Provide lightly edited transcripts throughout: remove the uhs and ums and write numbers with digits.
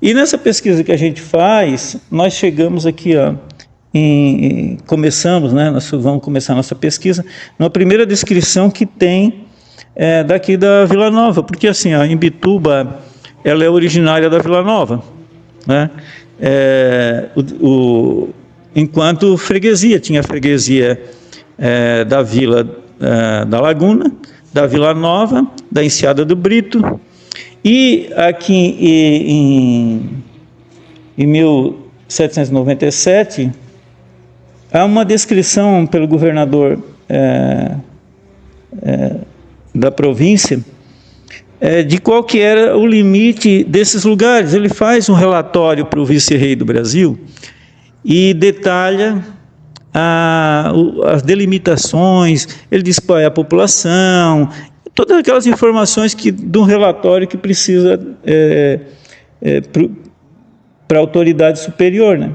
E nessa pesquisa que a gente faz, nós chegamos aqui, ó, começamos, né, nós vamos começar a nossa pesquisa, na primeira descrição que tem daqui da Vila Nova, porque assim, a Imbituba, ela é originária da Vila Nova, né? Enquanto freguesia, tinha a freguesia da Vila da Laguna, da Vila Nova, da Enseada do Brito, e aqui em 1797, há uma descrição pelo governador da província de qual que era o limite desses lugares. Ele faz um relatório para o vice-rei do Brasil e detalha as delimitações, ele diz qual é a população, todas aquelas informações de um relatório que precisa para a autoridade superior, né?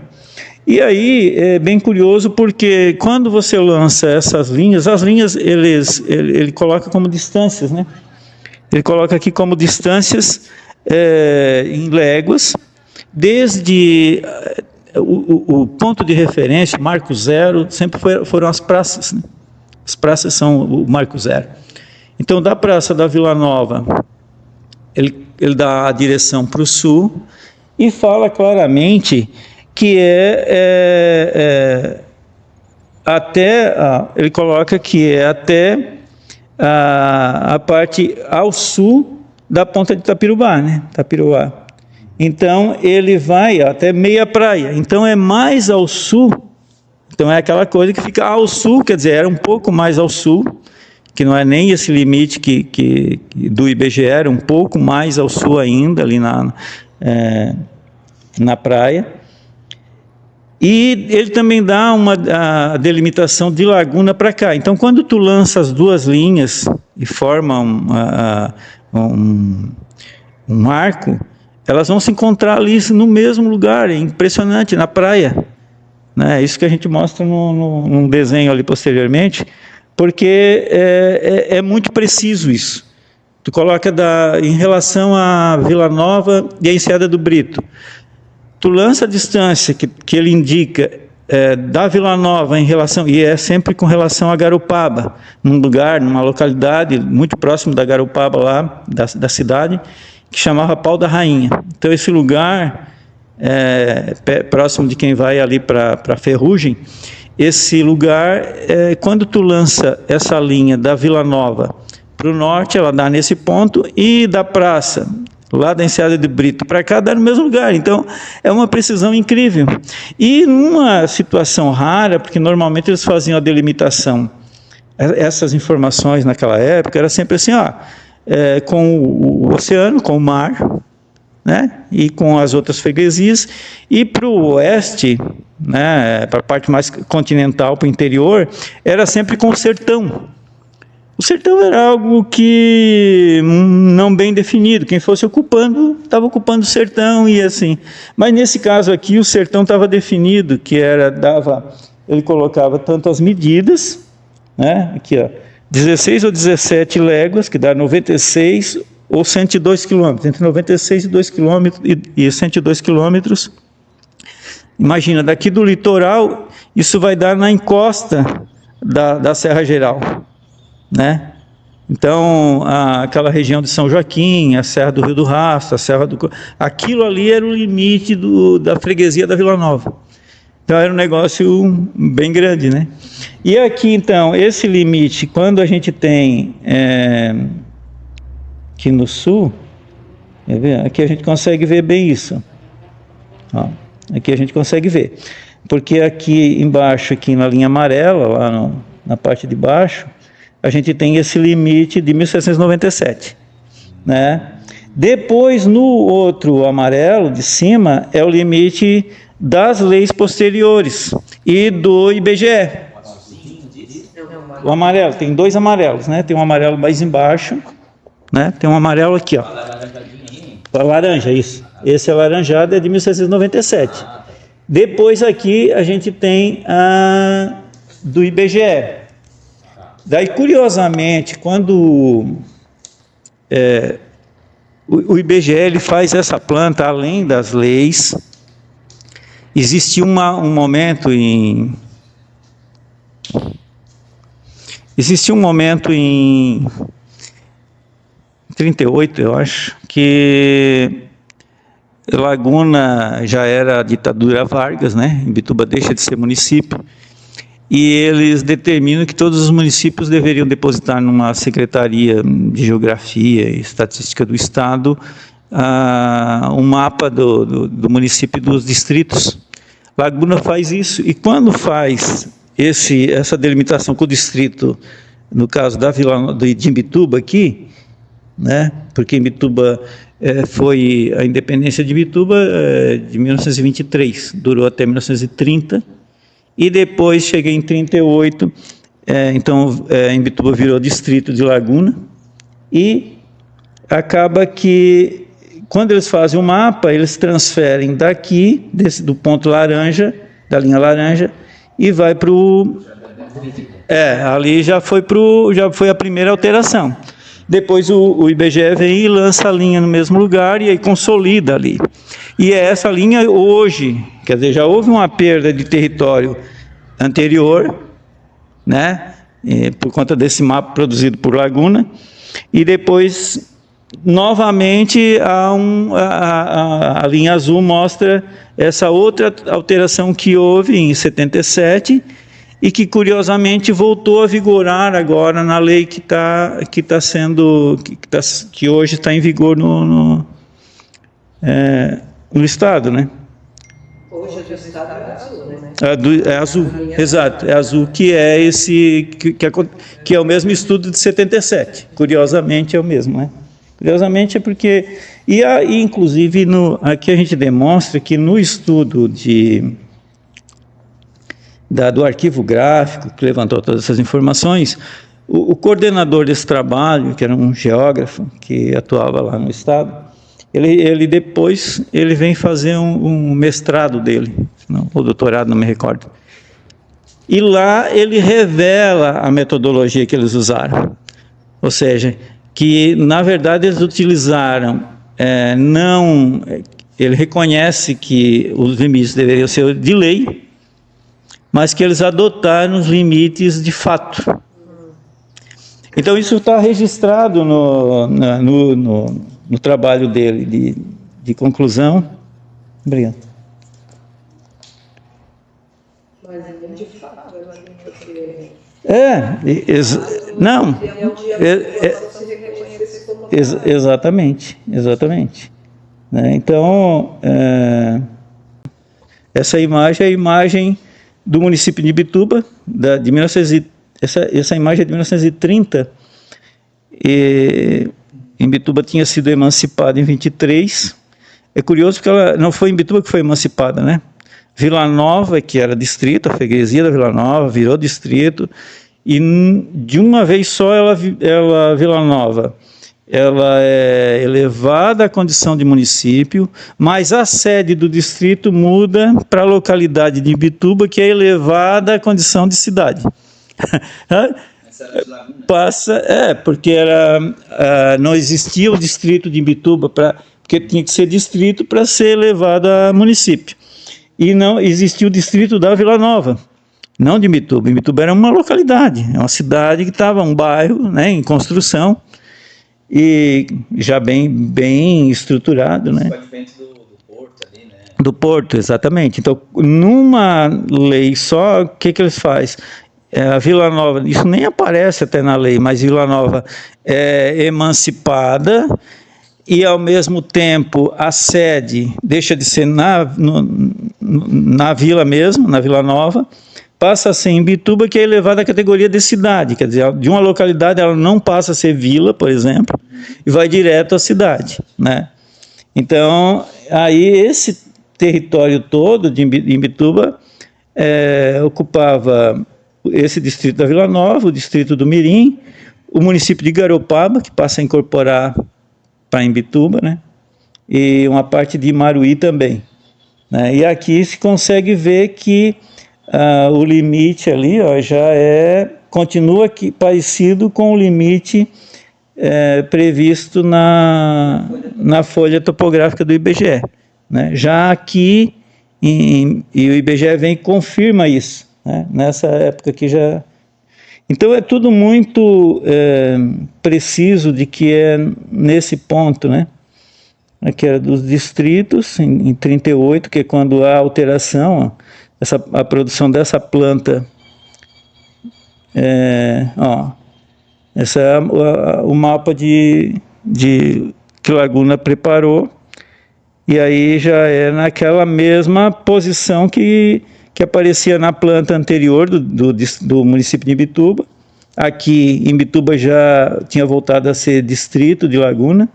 E aí é bem curioso, porque quando você lança essas linhas, as linhas ele coloca como distâncias, né? Ele coloca aqui como distâncias em léguas, desde o ponto de referência, marco zero, sempre foram as praças, né? As praças são o marco zero. Então, da Praça da Vila Nova, ele dá a direção para o sul e fala claramente que ele coloca que é até a parte ao sul da ponta de Itapirubá, né? Itapiruá. Então, ele vai até meia praia. Então, é mais ao sul. Então, é aquela coisa que fica ao sul, quer dizer, era um pouco mais ao sul, que não é nem esse limite do IBGE, era um pouco mais ao sul ainda, ali na praia. E ele também dá a delimitação de laguna para cá. Então, quando tu lança as duas linhas e forma um arco, elas vão se encontrar ali no mesmo lugar. É impressionante, na praia, né? Isso que a gente mostra num desenho ali posteriormente, porque é muito preciso isso. Tu coloca em relação à Vila Nova e a Enseada do Brito. Tu lança a distância que ele indica da Vila Nova em relação, e é sempre com relação a Garopaba, numa localidade muito próximo da Garopaba lá, da cidade, que chamava Pau da Rainha. Então esse lugar, próximo de quem vai ali para Ferrugem, esse lugar, quando tu lança essa linha da Vila Nova para o norte, ela dá nesse ponto, e da praça, lá da Enseada de Brito para cá, dá no mesmo lugar. Então, é uma precisão incrível. E numa situação rara, porque normalmente eles faziam a delimitação, essas informações naquela época, era sempre assim, com o oceano, com o mar, né, e com as outras freguesias, e para o oeste, né, para a parte mais continental, para o interior, era sempre com o sertão. O sertão era algo que não bem definido. Quem fosse ocupando, estava ocupando o sertão e assim. Mas nesse caso aqui, o sertão estava definido, que ele colocava tanto as medidas, né? Aqui, ó, 16 ou 17 léguas, que dá 96 ou 102 quilômetros, entre 96 e 2 quilômetros e 102 quilômetros. Imagina, daqui do litoral, isso vai dar na encosta da Serra Geral, né? Então, aquela região de São Joaquim, a Serra do Rio do Rastro, a Serra do... Aquilo ali era o limite da freguesia da Vila Nova. Então, era um negócio bem grande, né? E aqui, então, esse limite, quando a gente tem aqui no sul, aqui a gente consegue ver bem isso. Ó, aqui a gente consegue ver. Porque aqui embaixo, aqui na linha amarela, lá na parte de baixo, a gente tem esse limite de 1797, né? Depois, no outro amarelo de cima, é o limite das leis posteriores e do IBGE. O amarelo, tem dois amarelos, né? Tem um amarelo mais embaixo, né? Tem um amarelo aqui, ó. A laranja, isso. Esse alaranjado é de 1797. Depois aqui a gente tem a do IBGE. Daí, curiosamente, quando o IBGE ele faz essa planta além das leis. Existe um momento em 38, eu acho, que Laguna já era a ditadura Vargas, né? Imbituba deixa de ser município, e eles determinam que todos os municípios deveriam depositar numa Secretaria de Geografia e Estatística do Estado um mapa do município e dos distritos. Laguna faz isso, e quando faz essa delimitação com o distrito, no caso da Vila de Imbituba aqui, né? Porque Imbituba foi a independência de Imbituba de 1923, durou até 1930, e depois cheguei em 38, então Imbituba virou distrito de Laguna, e acaba que quando eles fazem o mapa, eles transferem daqui, do ponto laranja, da linha laranja, e vai para o... ali já foi a primeira alteração. Depois o IBGE vem e lança a linha no mesmo lugar e aí consolida ali. E essa linha hoje, quer dizer, já houve uma perda de território anterior, né, por conta desse mapa produzido por Laguna, e depois, novamente, a linha azul mostra essa outra alteração que houve em 77, e que curiosamente voltou a vigorar agora na lei que hoje está em vigor no Estado, né? Hoje o Estado é azul, né? É azul, exato, é azul, que é que é o mesmo estudo de 77, curiosamente é o mesmo, né? Curiosamente é porque, inclusive aqui a gente demonstra que no estudo do arquivo gráfico, que levantou todas essas informações, o coordenador desse trabalho, que era um geógrafo que atuava lá no Estado, ele depois vem fazer um mestrado dele, ou doutorado, não me recordo. E lá ele revela a metodologia que eles usaram. Ou seja, que na verdade eles utilizaram, ele reconhece que os limites deveriam ser de lei, mas que eles adotaram os limites de fato. Então isso está registrado no trabalho dele de conclusão. Obrigado. Mas de fato, não. Exatamente. Né? Então, essa imagem é a imagem do município de Imbituba, essa imagem é de 1930, e Imbituba tinha sido emancipada em 23. É curioso porque ela não foi Imbituba que foi emancipada, né? Vila Nova, que era distrito, a freguesia da Vila Nova, virou distrito, e de uma vez só Vila Nova, ela é elevada à condição de município, mas a sede do distrito muda para a localidade de Imbituba, que é elevada à condição de cidade. Porque não existia o distrito de Imbituba, porque tinha que ser distrito para ser elevado a município. E não existia o distrito da Vila Nova, não de Imbituba. Imbituba era uma localidade, uma cidade que estava, um bairro, né, em construção, e já bem estruturado, né? Diferente do Porto ali, né? Do Porto, exatamente. Então, numa lei só, o que eles fazem? A Vila Nova, isso nem aparece até na lei, mas Vila Nova é emancipada e, ao mesmo tempo, a sede deixa de ser na vila mesmo, na Vila Nova, passa a ser Imbituba, que é elevada à categoria de cidade, quer dizer, de uma localidade ela não passa a ser vila, por exemplo, e vai direto à cidade, né? Então, aí esse território todo de Imbituba ocupava esse distrito da Vila Nova, o distrito do Mirim, o município de Garopaba, que passa a incorporar para Imbituba, né? E uma parte de Imaruí também, né? E aqui se consegue ver que o limite ali, ó, continua aqui parecido com o limite previsto na folha topográfica do IBGE, né? Já aqui, e o IBGE vem e confirma isso, né? Nessa época aqui já... Então é tudo muito preciso de que é nesse ponto, né? Aqui era dos distritos, em 38, que é quando há alteração, a produção dessa planta. Esse é o mapa que Laguna preparou, e aí já é naquela mesma posição que aparecia na planta anterior do município de Imbituba. Aqui, Imbituba já tinha voltado a ser distrito de Laguna,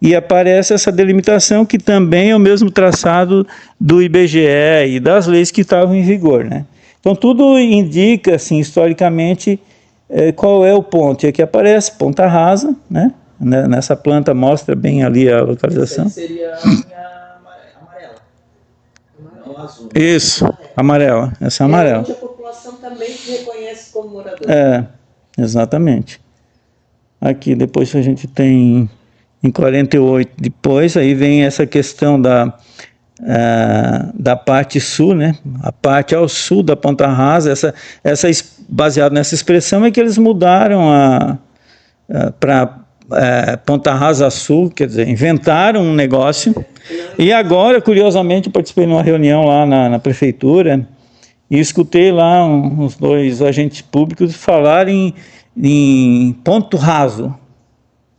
e aparece essa delimitação que também é o mesmo traçado do IBGE e das leis que estavam em vigor, né? Então, tudo indica, assim, historicamente, qual é o ponto. E aqui aparece ponta rasa, né? Nessa planta mostra bem ali a localização. Essa seria a linha amarela. Não, azul. Isso, amarela. Essa é amarela. Realmente a população também se reconhece como morador. Exatamente. Aqui depois a gente tem em 48, depois aí vem essa questão da parte sul, né? A parte ao sul da ponta rasa, baseado nessa expressão é que eles mudaram para ponta rasa sul, quer dizer, inventaram um negócio. E agora, curiosamente, eu participei de uma reunião lá na prefeitura e escutei lá uns 2 agentes públicos falarem em ponto raso.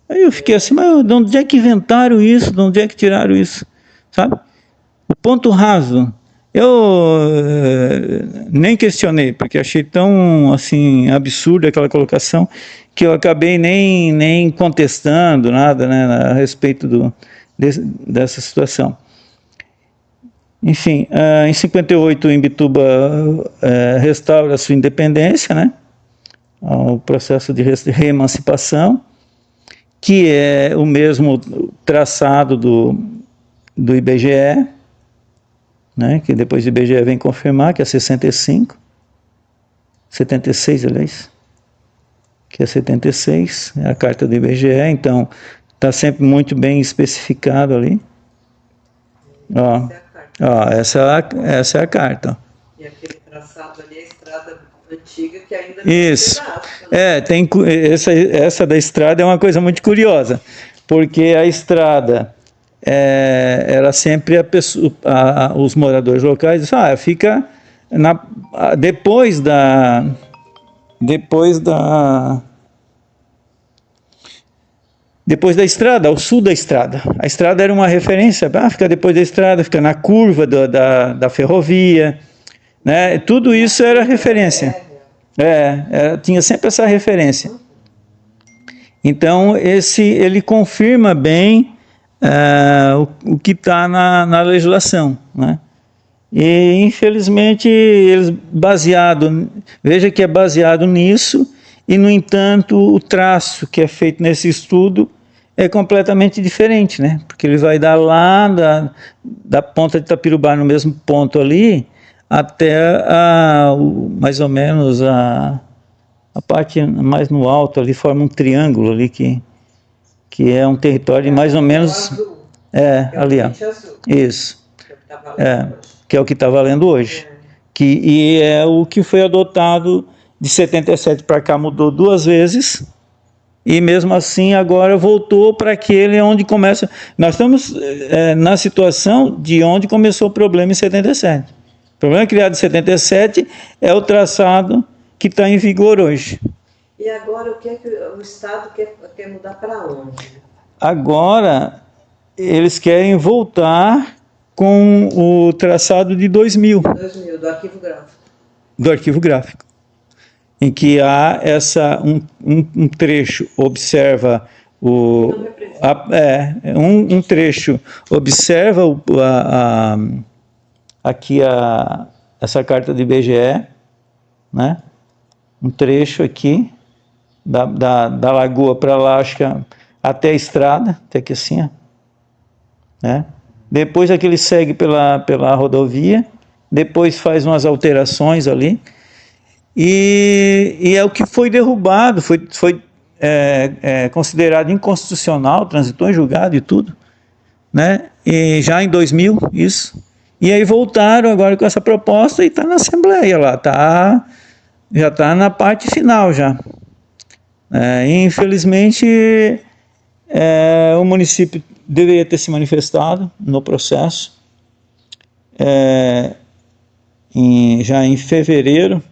Aí eu fiquei assim, mas de onde é que inventaram isso? De onde é que tiraram isso? Sabe? O ponto raso, eu nem questionei, porque achei tão assim, absurda aquela colocação, que eu acabei nem contestando nada, né, a respeito dessa situação. Enfim, em 58, Imbituba restaura a sua independência, né? O processo de reemancipação, que é o mesmo traçado do IBGE, né, que depois o IBGE vem confirmar, que é 75, 76, aliás, que é 76, é a carta do IBGE, então está sempre muito bem especificado ali. Essa é a carta. E aquele traçado ali é a estrada antiga que ainda Isso. Tem Essa da estrada é uma coisa muito curiosa, porque a estrada era sempre os moradores locais disseram, fica depois da estrada, ao sul da estrada. A estrada era uma referência, fica depois da estrada, fica na curva da ferrovia, né? Tudo isso era referência. Tinha sempre essa referência. Então, ele confirma bem o que está na legislação, né? E, infelizmente, veja que é baseado nisso, e, no entanto, o traço que é feito nesse estudo é completamente diferente, né? Porque ele vai dar lá da ponta de Itapirubá, no mesmo ponto ali, até mais ou menos a parte mais no alto ali, forma um triângulo ali, que é um território de mais ou menos... ali, ó. Isso. Que é o que está valendo hoje. E é o que foi adotado de 77 para cá, mudou 2 vezes, e mesmo assim agora voltou para aquele onde começa... Nós estamos na situação de onde começou o problema em 77. O problema criado em 77 é o traçado que está em vigor hoje. E agora o que é que o Estado quer mudar para onde? Agora eles querem voltar com o traçado de 2000. 2000, do arquivo gráfico. Do arquivo gráfico. Em que há um trecho observa um trecho observa aqui essa carta do IBGE, né? Um trecho aqui da lagoa para lá, acho que até a estrada, até aqui assim, ó, né? Depois aqui ele segue pela rodovia, depois faz umas alterações ali, e é o que foi derrubado, foi considerado inconstitucional, transitou em julgado e tudo, né? E já em 2000, isso. E aí voltaram agora com essa proposta e está na Assembleia lá, já está na parte final já. Infelizmente, o município deveria ter se manifestado no processo, já em fevereiro,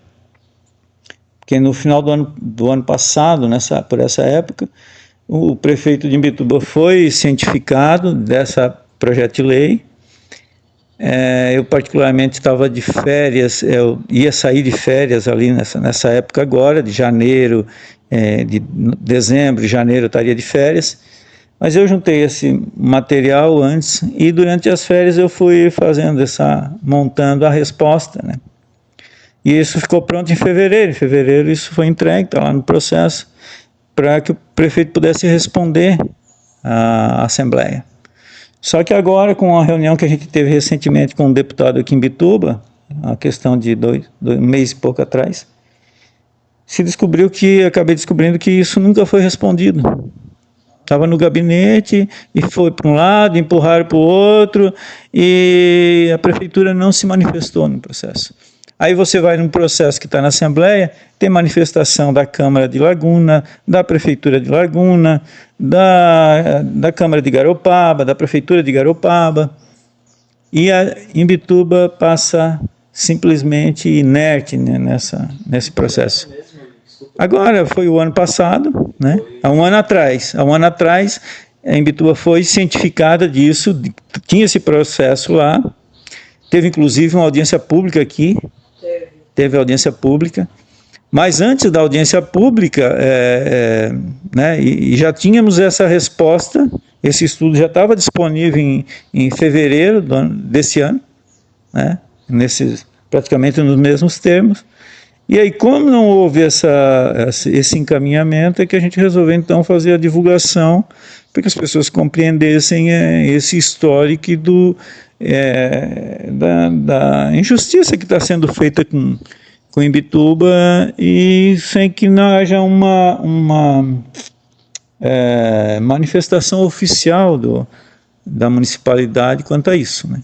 porque no final do ano passado, por essa época, o prefeito de Imbituba foi cientificado dessa projeto de lei. Eu particularmente estava de férias, eu ia sair de férias ali nessa época agora, de janeiro, de dezembro, de janeiro eu estaria de férias, mas eu juntei esse material antes e durante as férias eu fui montando a resposta, né? E isso ficou pronto em fevereiro isso foi entregue, está lá no processo, para que o prefeito pudesse responder à Assembleia. Só que agora, com a reunião que a gente teve recentemente com um deputado aqui em Imbituba, a questão de um mês e pouco atrás, acabei descobrindo que isso nunca foi respondido. Estava no gabinete e foi para um lado, empurraram para o outro, e a prefeitura não se manifestou no processo. Aí você vai num processo que está na Assembleia, tem manifestação da Câmara de Laguna, da Prefeitura de Laguna, da Câmara de Garopaba, da Prefeitura de Garopaba, e a Imbituba passa simplesmente inerte, né, nesse processo. Agora, foi o ano passado, né, há um ano atrás, a Imbituba foi cientificada disso, tinha esse processo lá, teve inclusive uma audiência pública aqui, teve audiência pública, mas antes da audiência pública, né, e já tínhamos essa resposta, esse estudo já estava disponível em fevereiro desse ano, né, praticamente nos mesmos termos, e aí como não houve esse encaminhamento, é que a gente resolveu então fazer a divulgação, para que as pessoas compreendessem esse histórico da injustiça que está sendo feita com Imbituba, e sem que não haja uma manifestação oficial da municipalidade quanto a isso, né?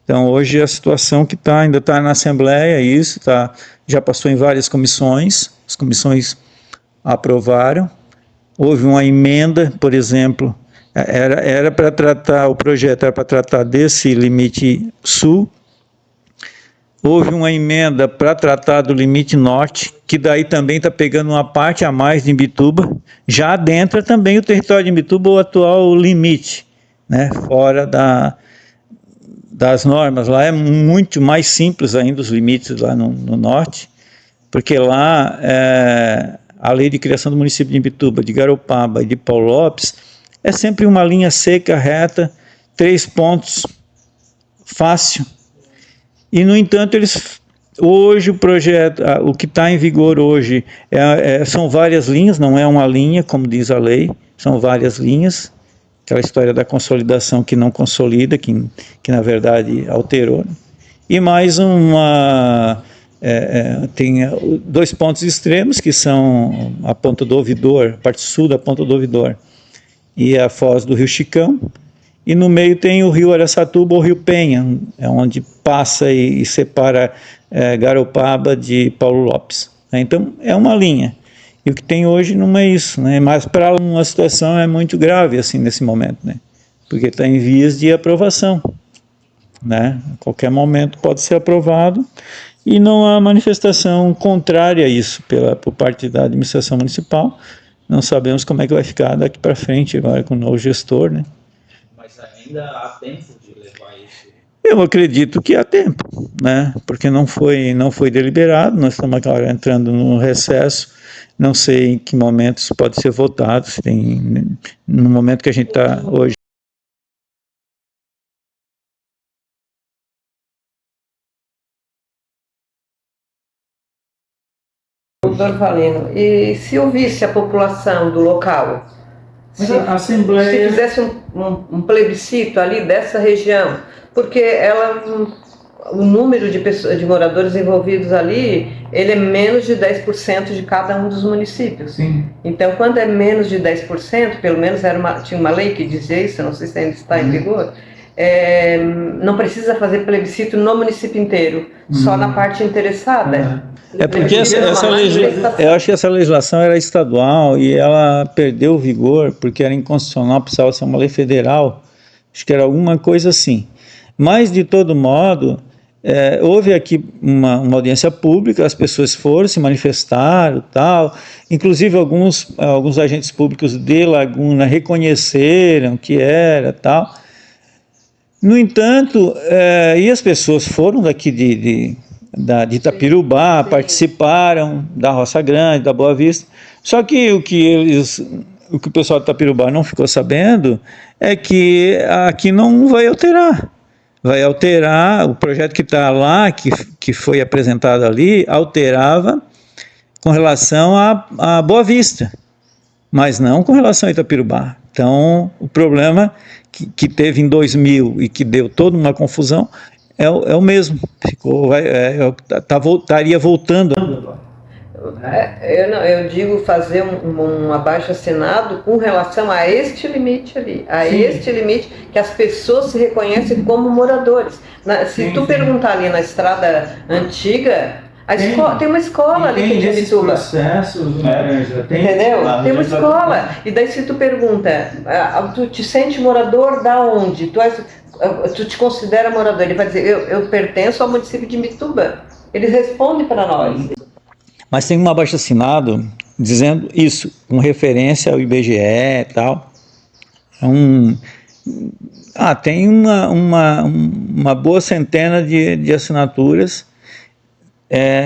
Então hoje a situação que ainda está na Assembleia, já passou em várias comissões, as comissões aprovaram, houve uma emenda, por exemplo, era para tratar, o projeto era para tratar desse limite sul, houve uma emenda para tratar do limite norte, que daí também está pegando uma parte a mais de Imbituba, já adentra também o território de Imbituba, o atual limite, né, fora das normas. Lá é muito mais simples ainda os limites lá no norte, porque lá a lei de criação do município de Imbituba, de Garopaba e de Paulo Lopes, é sempre uma linha seca, reta, 3 pontos, fácil. E, no entanto, hoje o projeto, o que está em vigor hoje, são várias linhas, não é uma linha, como diz a lei, são várias linhas, aquela história da consolidação que não consolida, que na verdade alterou, né? E mais tem 2 pontos extremos, que são a Ponta do Ouvidor, a parte sul da Ponta do Ouvidor, e a foz do Rio Chicão, e no meio tem o Rio Araçatuba ou Rio Penha, onde passa e separa Garopaba de Paulo Lopes. Então é uma linha, e o que tem hoje não é isso, né? Mas para uma situação muito grave assim nesse momento, né? Porque está em vias de aprovação, né? A qualquer momento pode ser aprovado, e não há manifestação contrária a isso por parte da administração municipal. Não sabemos como é que vai ficar daqui para frente agora com o novo gestor, né? Mas ainda há tempo de levar isso? Eu acredito que há tempo, né? Porque não foi deliberado, nós estamos agora entrando no recesso, não sei em que momento isso pode ser votado, se tem, no momento que a gente está hoje. Doutor Valino, e se ouvisse a população do local, Mas a Assembleia... se fizesse um plebiscito ali dessa região, porque ela o número de pessoas, de moradores envolvidos ali, ele é menos de 10% de cada um dos municípios. Sim. Então, quando é menos de 10%, pelo menos tinha uma lei que dizia isso, não sei se ainda está em vigor, não precisa fazer plebiscito no município inteiro, só na parte interessada. É porque eu acho que essa legislação era estadual e ela perdeu o vigor porque era inconstitucional, precisava ser uma lei federal, acho que era alguma coisa assim. Mas, de todo modo, houve aqui uma audiência pública, as pessoas foram, se manifestaram, tal, inclusive alguns agentes públicos de Laguna reconheceram que era, tal. No entanto, e as pessoas foram daqui de Itapirubá, participaram da Roça Grande, da Boa Vista, só que o que o pessoal de Itapirubá não ficou sabendo é que aqui não vai alterar. Vai alterar, o projeto que está lá, que foi apresentado ali, alterava com relação à Boa Vista, mas não com relação a Itapirubá. Então, o problema que teve em 2000 e que deu toda uma confusão é o mesmo. Estaria voltando. Eu digo fazer um abaixo-assinado com relação a este limite ali, este limite que as pessoas se reconhecem como moradores. Se tu perguntar ali na estrada antiga, tem uma escola ali em Imbituba. Entendeu? Tem uma escola. E daí se tu pergunta, tu te sente morador da onde? Tu te considera morador? Ele vai dizer, eu pertenço ao município de Imbituba. Eles respondem para nós. Mas tem um abaixo-assinado dizendo isso, com referência ao IBGE e tal. Tem uma boa centena de assinaturas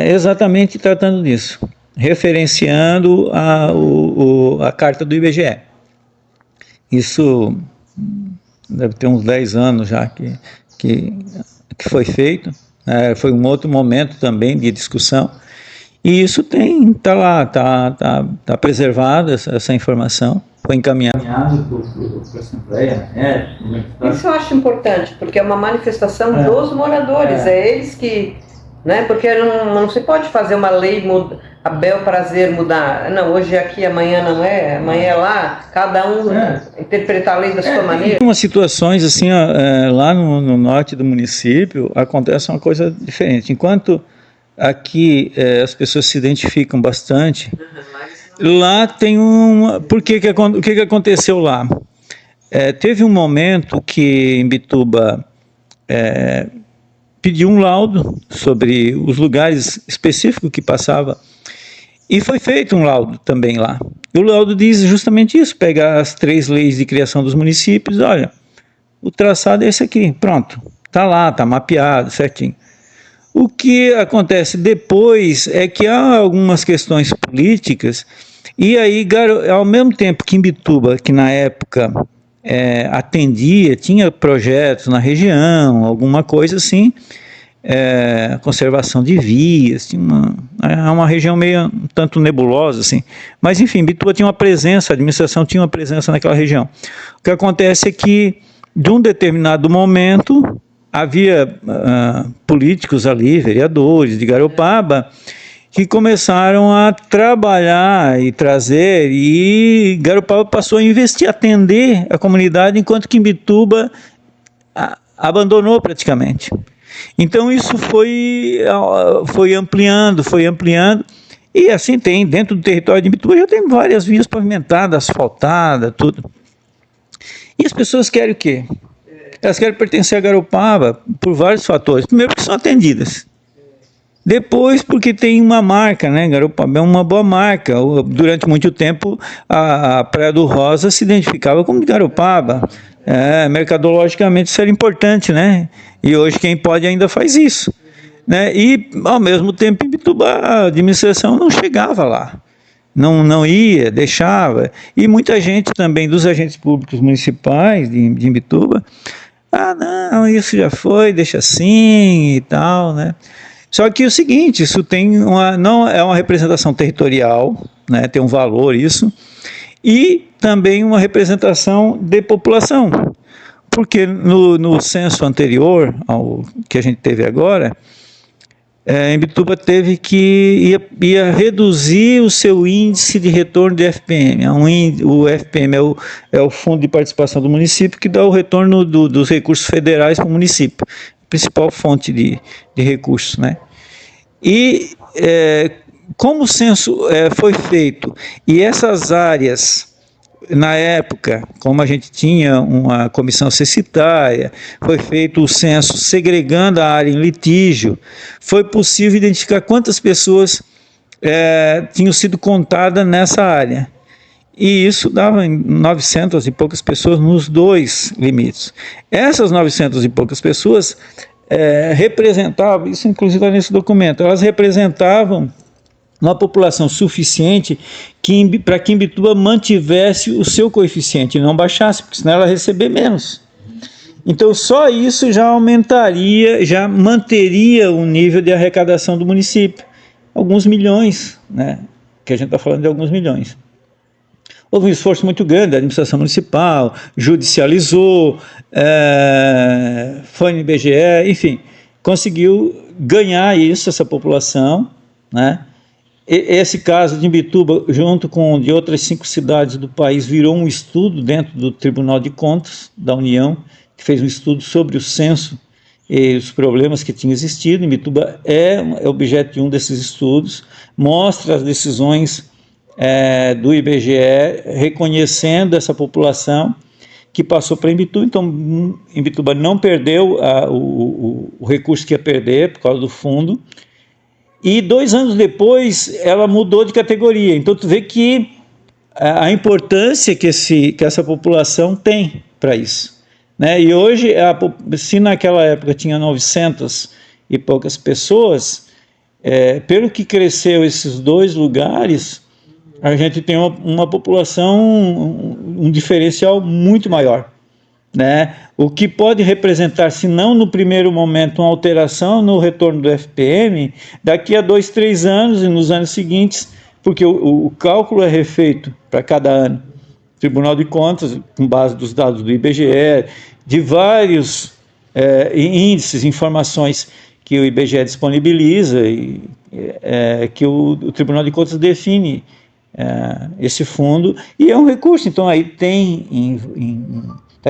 exatamente tratando disso, referenciando a carta do IBGE. Isso deve ter uns 10 anos já que foi feito, foi um outro momento também de discussão. E isso está lá, está preservada essa informação, foi encaminhado para a Assembleia. Isso eu acho importante, porque é uma manifestação dos moradores, eles que... Né, porque não se pode fazer uma lei a bel prazer mudar. Não, hoje é aqui, amanhã não é, amanhã é lá, cada um interpretar a lei da sua maneira. Tem umas situações assim, lá no norte do município, acontece uma coisa diferente. Enquanto aqui as pessoas se identificam bastante, lá tem o que aconteceu lá? Teve um momento que Imbituba pediu um laudo sobre os lugares específicos que passava, e foi feito um laudo também lá. E o laudo diz justamente isso, pega as 3 leis de criação dos municípios, olha, o traçado é esse aqui, pronto, está lá, está mapeado, certinho. O que acontece depois é que há algumas questões políticas, e aí, ao mesmo tempo que Imbituba, que na época atendia, tinha projetos na região, alguma coisa assim, conservação de vias, tinha uma região meio um tanto nebulosa, assim. Mas enfim, Imbituba tinha uma presença, a administração tinha uma presença naquela região. O que acontece é que, de um determinado momento, havia políticos ali, vereadores de Garopaba, que começaram a trabalhar e trazer, e Garopaba passou a investir, atender a comunidade, enquanto que Imbituba abandonou praticamente. Então isso foi ampliando, e assim tem, dentro do território de Imbituba já tem várias vias pavimentadas, asfaltadas, tudo. E as pessoas querem o quê? Elas querem pertencer a Garopaba por vários fatores. Primeiro, porque são atendidas. Depois, porque tem uma marca, né? Garopaba é uma boa marca. Durante muito tempo, a Praia do Rosa se identificava como de Garopaba. Mercadologicamente isso era importante, né? E hoje quem pode ainda faz isso, né? E, ao mesmo tempo, Imbituba, a administração não chegava lá. Não ia, deixava. E muita gente também, dos agentes públicos municipais de Imbituba, não, isso já foi, deixa assim e tal, né? Só que é o seguinte, isso não é uma representação territorial, né, tem um valor isso, e também uma representação de população, Porque no censo anterior ao que a gente teve agora, Imbituba teve que ia reduzir o seu índice de retorno de FPM. O FPM é o Fundo de Participação do Município, que dá o retorno dos recursos federais para o município, principal fonte de recursos, né? E como o censo foi feito, e essas áreas, na época, como a gente tinha uma comissão censitária, foi feito o censo segregando a área em litígio, foi possível identificar quantas pessoas tinham sido contadas nessa área. E isso dava 900 e poucas pessoas nos dois limites. Essas 900 e poucas pessoas representavam, isso inclusive está nesse documento, elas representavam uma população suficiente para que Imbituba mantivesse o seu coeficiente e não baixasse, porque senão ela ia receber menos. Então só isso já aumentaria, já manteria o nível de arrecadação do município. Alguns milhões, né? Que a gente está falando de alguns milhões. Houve um esforço muito grande da administração municipal, judicializou, foi no IBGE, enfim, conseguiu ganhar isso, essa população, né? Esse caso de Imbituba, junto com de outras 5 cidades do país, virou um estudo dentro do Tribunal de Contas da União, que fez um estudo sobre o censo e os problemas que tinham existido. Imbituba é objeto de um desses estudos, mostra as decisões do IBGE reconhecendo essa população que passou para Imbituba. Então, Imbituba não perdeu o recurso que ia perder por causa do fundo. E 2 anos depois, ela mudou de categoria. Então, tu vê que a importância que essa população tem para isso, né? E hoje, se naquela época tinha 900 e poucas pessoas, pelo que cresceu esses 2 lugares, a gente tem uma população, um diferencial muito maior, né? O que pode representar, se não no primeiro momento, uma alteração no retorno do FPM, daqui a 2, 3 anos e nos anos seguintes, porque o cálculo é refeito para cada ano. Tribunal de Contas, com base dos dados do IBGE, de vários índices, informações que o IBGE disponibiliza e que o Tribunal de Contas define esse fundo, e é um recurso. Então aí está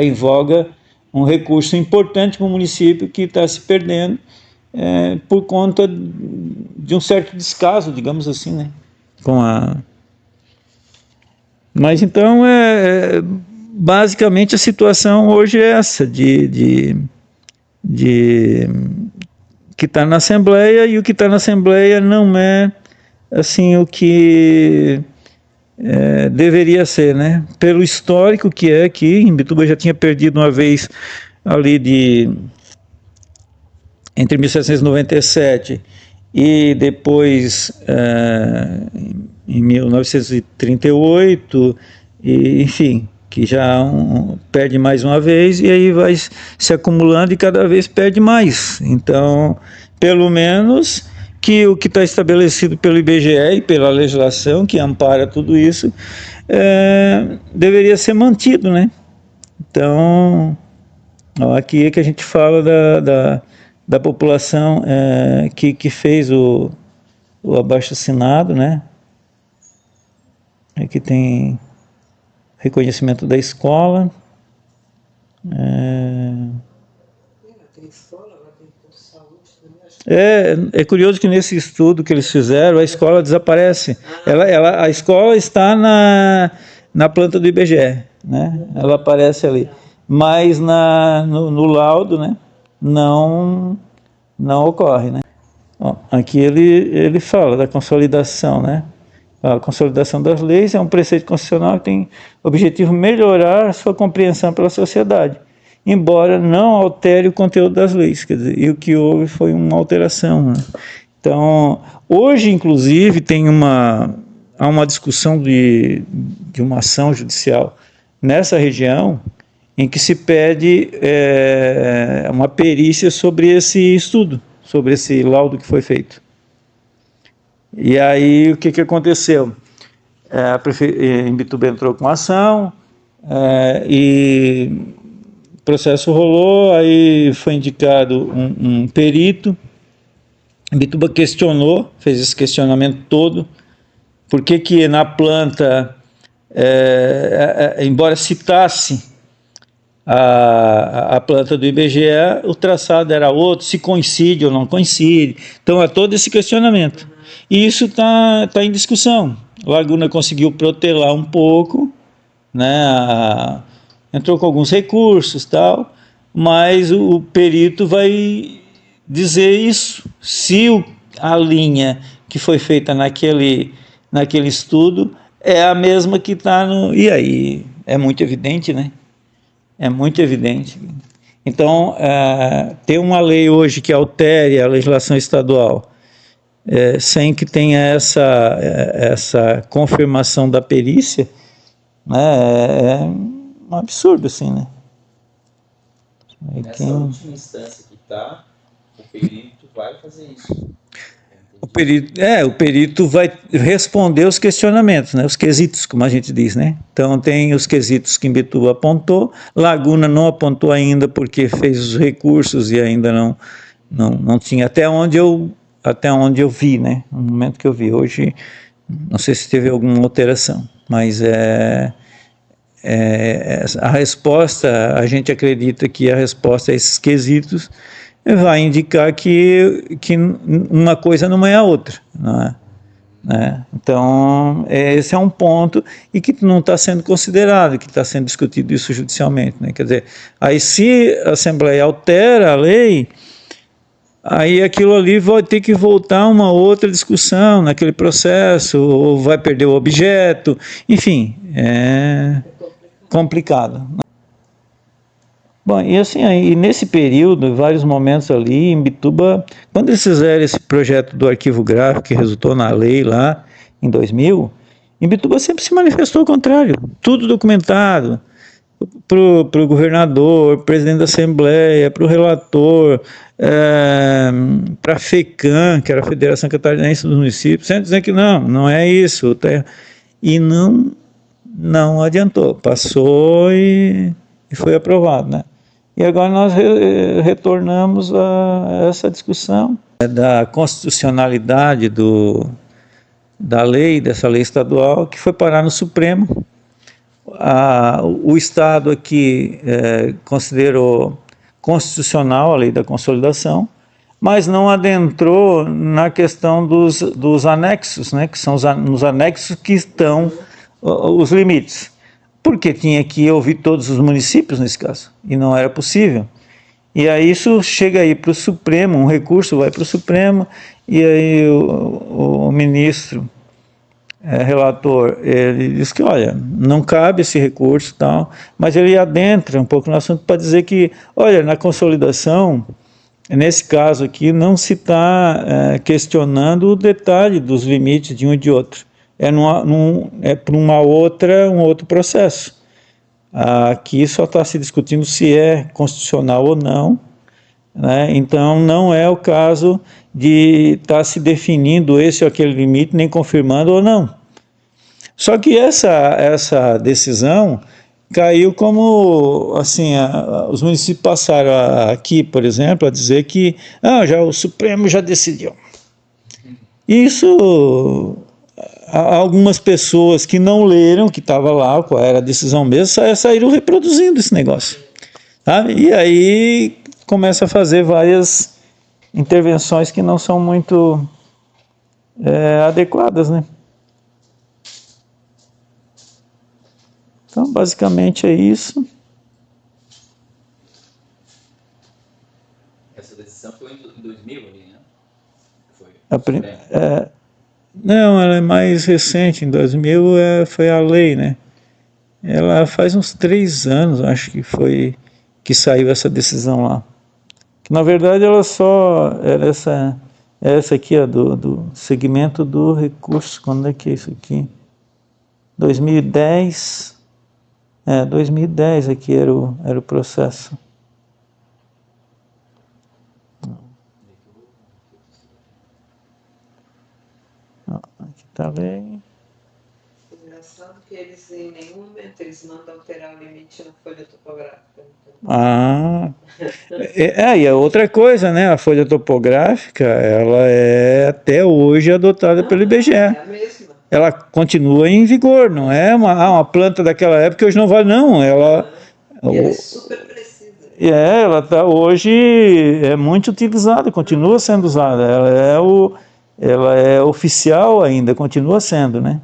em voga um recurso importante para o município que está se perdendo por conta de um certo descaso, digamos assim, né? Mas então, basicamente a situação hoje é essa, que está na Assembleia, e o que está na Assembleia não é assim o que deveria ser, né? Pelo histórico que é aqui, Imbituba já tinha perdido uma vez ali entre 1797 e depois em 1938, enfim, que já perde mais uma vez, e aí vai se acumulando e cada vez perde mais. Então, pelo menos que o que está estabelecido pelo IBGE e pela legislação que ampara tudo isso deveria ser mantido, né? Então, aqui é que a gente fala da população que fez o abaixo-assinado, né? Aqui tem reconhecimento da escola. Tem escola, agora tem posto de saúde também. É curioso que nesse estudo que eles fizeram, a escola desaparece. A escola está na planta do IBGE, né? Ela aparece ali. Mas no laudo, né, não ocorre, né? Ó, aqui ele fala da consolidação, né? A consolidação das leis é um preceito constitucional que tem objetivo melhorar a sua compreensão pela sociedade, embora não altere o conteúdo das leis. Quer dizer, e o que houve foi uma alteração, né? Então, hoje, inclusive, há uma discussão de uma ação judicial nessa região em que se pede uma perícia sobre esse estudo, sobre esse laudo que foi feito. E aí, o que aconteceu? A Imbituba entrou com ação e processo rolou, aí foi indicado um perito. Imbituba questionou, fez esse questionamento todo, por que na planta, embora citasse a planta do IBGE, o traçado era outro, se coincide ou não coincide. Então é todo esse questionamento. E isso tá em discussão. Laguna conseguiu protelar um pouco, né? Entrou com alguns recursos, tal, mas o perito vai dizer isso. Se a linha que foi feita naquele estudo é a mesma que está no. E aí? É muito evidente, né? É muito evidente. Então, ter uma lei hoje que altere a legislação estadual, sem que tenha essa confirmação da perícia, né, é um absurdo, assim, né? Nessa última instância que está, o perito vai fazer isso. O perito vai responder os questionamentos, né, os quesitos, como a gente diz, né? Então tem os quesitos que Imbituba apontou, Laguna não apontou ainda porque fez os recursos e ainda não tinha, até onde eu vi, né? No momento que eu vi. Hoje, não sei se teve alguma alteração, mas a resposta, a gente acredita que a resposta a esses quesitos vai indicar que uma coisa não é a outra, não é? Né? Então, esse é um ponto e que não está sendo considerado, que está sendo discutido isso judicialmente. Né? Quer dizer, aí se a Assembleia altera a lei, aí aquilo ali vai ter que voltar a uma outra discussão naquele processo, ou vai perder o objeto, enfim, é complicado. Bom, e assim, aí, nesse período, em vários momentos ali, em Bituba, quando eles fizeram esse projeto do arquivo gráfico que resultou na lei lá em 2000, em Bituba sempre se manifestou ao contrário, tudo documentado para o governador, presidente da Assembleia, para o relator, para a FECAM, que era a Federação Catarinense dos Municípios, sempre dizendo que não é isso, e não adiantou, passou e foi aprovado, né? E agora nós retornamos a essa discussão da constitucionalidade dessa lei estadual, que foi parar no Supremo. O Estado aqui considerou constitucional a lei da consolidação, mas não adentrou na questão dos anexos, né, que são nos anexos que estão os limites. Porque tinha que ouvir todos os municípios nesse caso, e não era possível. E aí isso chega aí para o Supremo, um recurso vai para o Supremo, e aí o ministro relator, ele diz que, olha, não cabe esse recurso e tal, mas ele adentra um pouco no assunto para dizer que, olha, na consolidação, nesse caso aqui, não se está questionando o detalhe dos limites de um e de outro. É para um outro processo. Aqui só está se discutindo se é constitucional ou não, né? Então não é o caso de estar se definindo esse ou aquele limite, nem confirmando ou não. Só que essa decisão caiu como, assim, os municípios passaram aqui, por exemplo, a dizer que o Supremo já decidiu. Isso, algumas pessoas que não leram, que estava lá, qual era a decisão mesmo, saíram reproduzindo esse negócio. Sabe? E aí começa a fazer várias intervenções que não são muito adequadas, né? Então, basicamente é isso. Essa decisão foi em 2000 ali, né? Foi. Não, ela é mais recente, em 2000 foi a lei, né? Ela faz uns 3 anos, acho que foi que saiu essa decisão lá. Que, na verdade, ela só era essa aqui, ó, do segmento do recurso. Quando é que é isso aqui? 2010. 2010 aqui era o processo. Aqui está a lei. informação que eles em nenhum momento eles mandam alterar o limite na folha topográfica. Ah, e a outra coisa, né? A folha topográfica, ela é até hoje adotada pelo IBGE. É a mesma. Ela continua em vigor, não é uma planta daquela época que hoje não vale, não. Ela, E ela é super precisa. ela tá hoje é muito utilizada, continua sendo usada. Ela é oficial ainda, continua sendo, né?